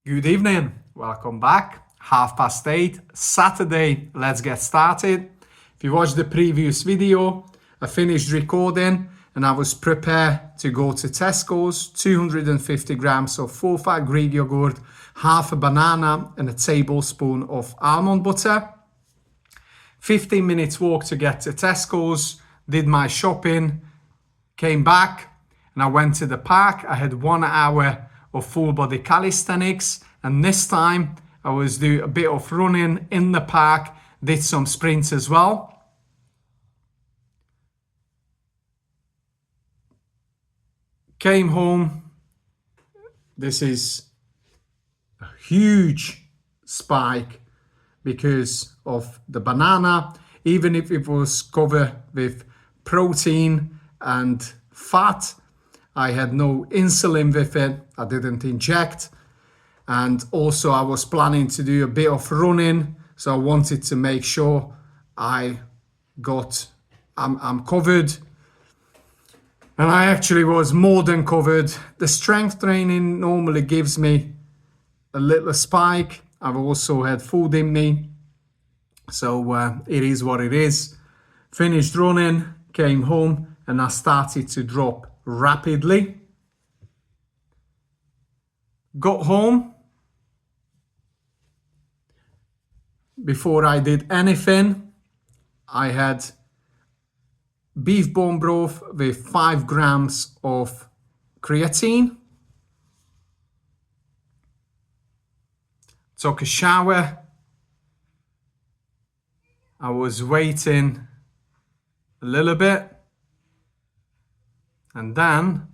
Good evening, welcome back. 8:30, Saturday, let's get started. If you watched the previous video, I finished recording and I was prepared to go to Tesco's, 250 grams of full-fat Greek yogurt, half a banana and a tablespoon of almond butter. 15 minutes walk to get to Tesco's, did my shopping, came back and I went to the park. I had 1 hour of full body calisthenics, and this time I was doing a bit of running in the park, did some sprints as well. Came home. This is a huge spike because of the banana. Even if it was covered with protein and fat, I had no insulin with it. I didn't inject. And also I was planning to do a bit of running. So I wanted to make sure I'm covered. And I actually was more than covered. The strength training normally gives me a little spike. I've also had food in me. So it is what it is. Finished running, came home, and I started to drop rapidly. Got home. Before I did anything, I had beef bone broth with 5 grams of creatine. Took a shower. I was waiting a little bit. And then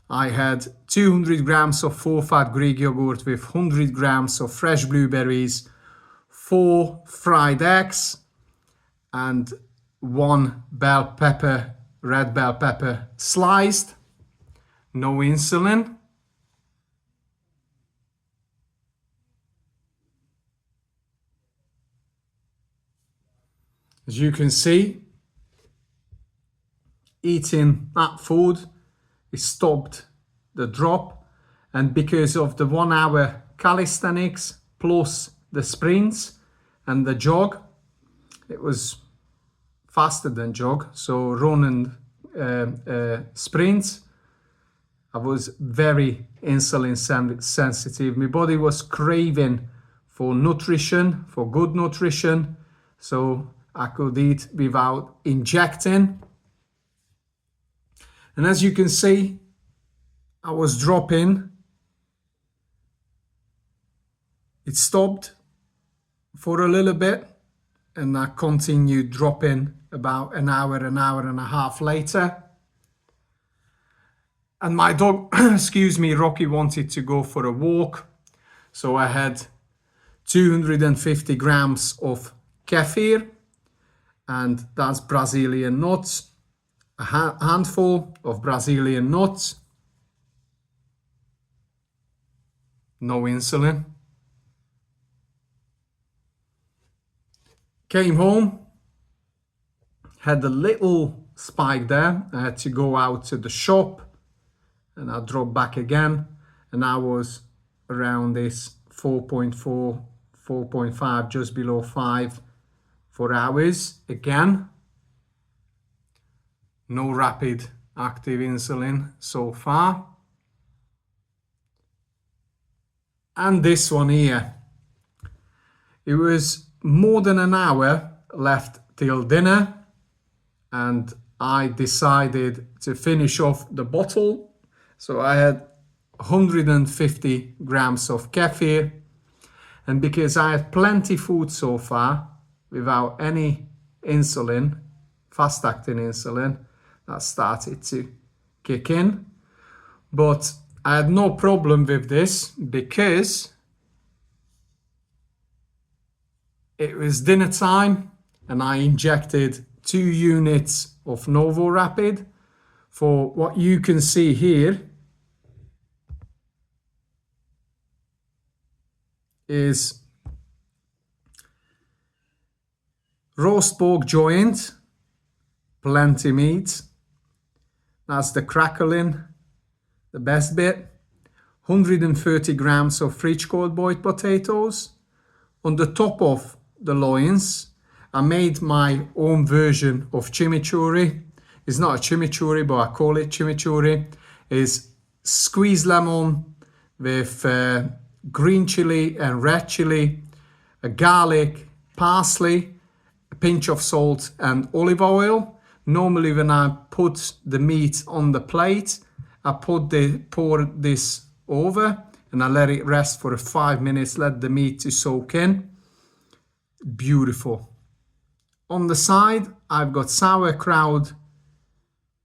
I had 200 grams of full-fat Greek yogurt with 100 grams of fresh blueberries, 4 fried eggs, and 1 red bell pepper sliced. No insulin. As you can see, eating that food, it stopped the drop, and because of the 1 hour calisthenics plus the sprints and the jog, it was faster than jog, so run and sprints, I was very insulin sensitive. My body was craving for nutrition, for good nutrition, so I could eat without injecting. And as you can see, I was dropping. It stopped for a little bit and I continued dropping about an hour and a half later. And my dog, Rocky, wanted to go for a walk. So I had 250 grams of kefir, and that's Brazilian nuts. A handful of Brazilian nuts. No insulin. Came home, had a little spike there. I had to go out to the shop and I dropped back again, and I was around this 4.4, 4.5, just below 5 for hours again. No rapid active insulin so far. And this one here, it was more than an hour left till dinner, and I decided to finish off the bottle. So I had 150 grams of kefir, and because I had plenty food so far without any insulin, fast-acting insulin, that started to kick in. But I had no problem with this because it was dinner time and I injected 2 units of NovoRapid. For what you can see here is roast pork joint, plenty meat. That's the crackling, the best bit. 130 grams of fridge cold boiled potatoes. On the top of the loins, I made my own version of chimichurri. It's not a chimichurri, but I call it chimichurri. It's squeezed lemon with green chili and red chili, garlic, parsley, a pinch of salt and olive oil. Normally when I put the meat on the plate, I pour this over and I let it rest for 5 minutes, let the meat to soak in. Beautiful. On the side, I've got sauerkraut,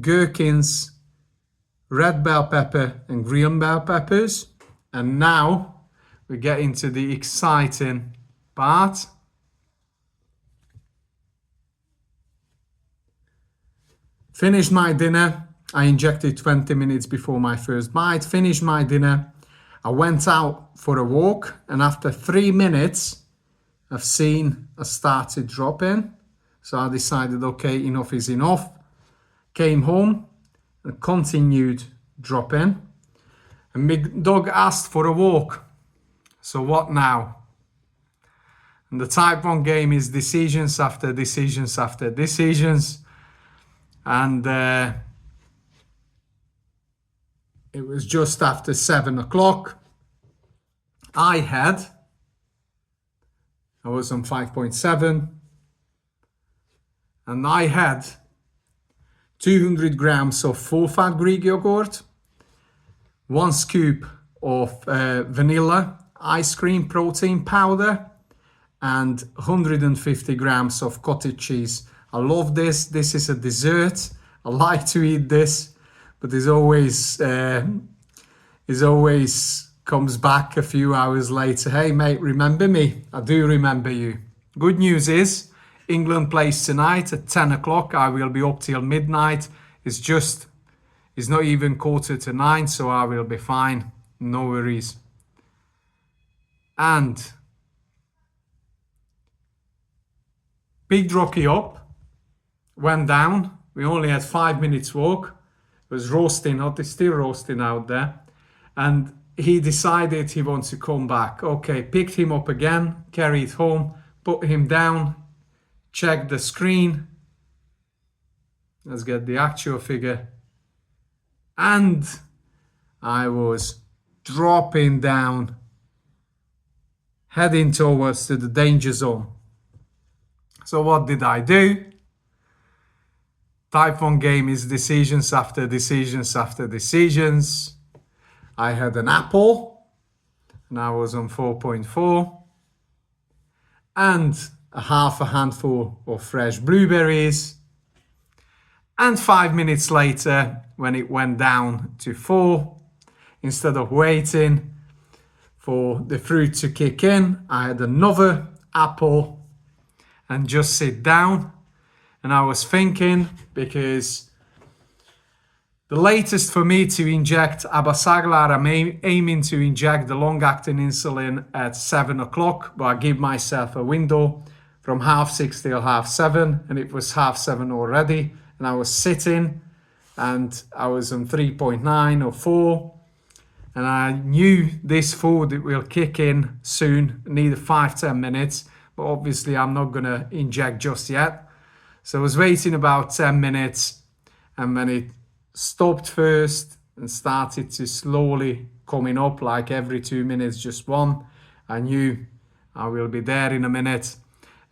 gherkins, red bell pepper and green bell peppers. And now we get into the exciting part. Finished my dinner. I injected 20 minutes before my first bite. Finished my dinner. I went out for a walk, and after 3 minutes, I've seen a started dropping. So I decided, okay, enough is enough. Came home and continued dropping. And my dog asked for a walk. So what now? And the Type 1 game is decisions after decisions after decisions. And it was just after 7 o'clock. I was on 5.7. And I had 200 grams of full-fat Greek yogurt, 1 scoop of vanilla ice cream protein powder, and 150 grams of cottage cheese. I love this. This is a dessert. I like to eat this, but it always comes back a few hours later. Hey mate, remember me? I do remember you. Good news is England plays tonight at 10 o'clock. I will be up till midnight. It's not even 8:45, so I will be fine. No worries. And picked Rocky up, went down. We only had 5 minutes walk. It was roasting hot. It's still roasting out there. And he decided he wants to come back. Okay, picked him up again, carried home, put him down, checked the screen. Let's get the actual figure. And I was dropping down, heading towards to the danger zone. So what did I do? Type 1 game is decisions after decisions after decisions. I had an apple, and I was on 4.4. And a half a handful of fresh blueberries. And 5 minutes later, when it went down to 4, instead of waiting for the fruit to kick in, I had another apple and just sit down. And I was thinking, because the latest for me to inject Abasaglar, I'm aiming to inject the long-acting insulin at 7 o'clock, but I give myself a window from 6:30 till 7:30, and it was 7:30 already. And I was sitting, and I was on 3.9 or 4, and I knew this food, it will kick in soon, need 5-10 minutes, but obviously I'm not gonna inject just yet. So I was waiting about 10 minutes, and when it stopped first and started to slowly coming up, like every 2 minutes, just one, I knew I will be there in a minute.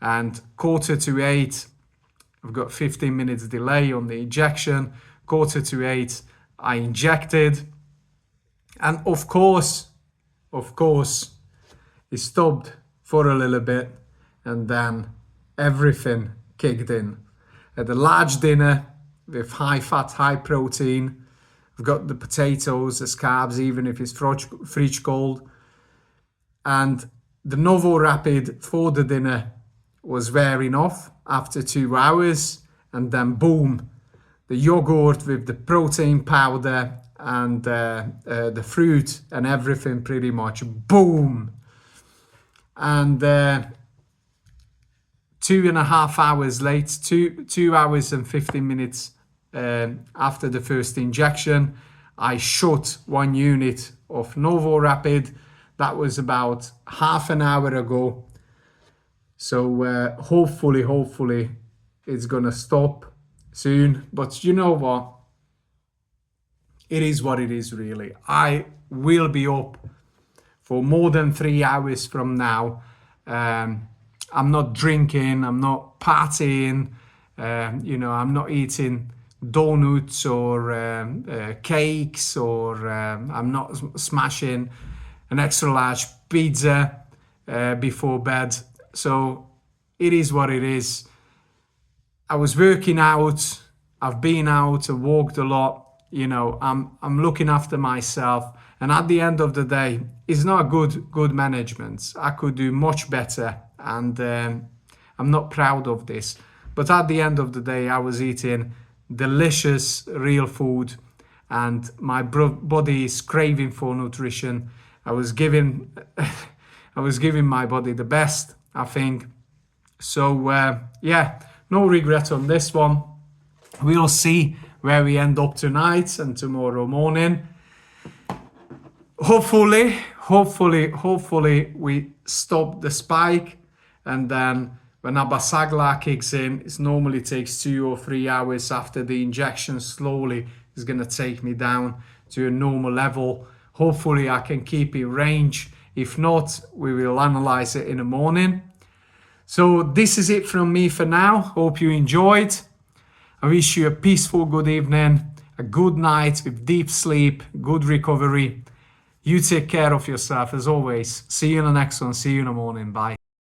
And 7:45, I've got 15 minutes delay on the injection. 7:45, I injected. And of course, it stopped for a little bit, and then everything kicked in. At a large dinner with high fat, high protein. I've got the potatoes as carbs, even if it's fridge cold. And the Novo Rapid for the dinner was wearing off after 2 hours. And then boom, the yogurt with the protein powder and the fruit and everything pretty much, boom. And 2.5 hours late, 2 hours and 15 minutes after the first injection, I shot 1 unit of NovoRapid. That was about half an hour ago. So hopefully it's gonna stop soon. But you know what? It is what it is, really. I will be up for more than 3 hours from now. I'm not drinking, I'm not partying, I'm not eating donuts or cakes, or I'm not smashing an extra large pizza before bed. So it is what it is. I was working out, I've been out, I walked a lot, I'm looking after myself. And at the end of the day, it's not good management. I could do much better, and I'm not proud of this. But at the end of the day, I was eating delicious real food, and my body is craving for nutrition. I was giving my body the best, I think. So no regret on this one. We'll see where we end up tonight and tomorrow morning. Hopefully we stop the spike, and then when Abasagla kicks in, it normally takes 2 or 3 hours after the injection. Slowly is going to take me down to a normal level. Hopefully I can keep in range. If not, we will analyze it in the morning. So this is it from me for now. Hope you enjoyed. I wish you a peaceful good evening, a good night with deep sleep, good recovery. You take care of yourself as always. See you in the next one. See you in the morning. Bye.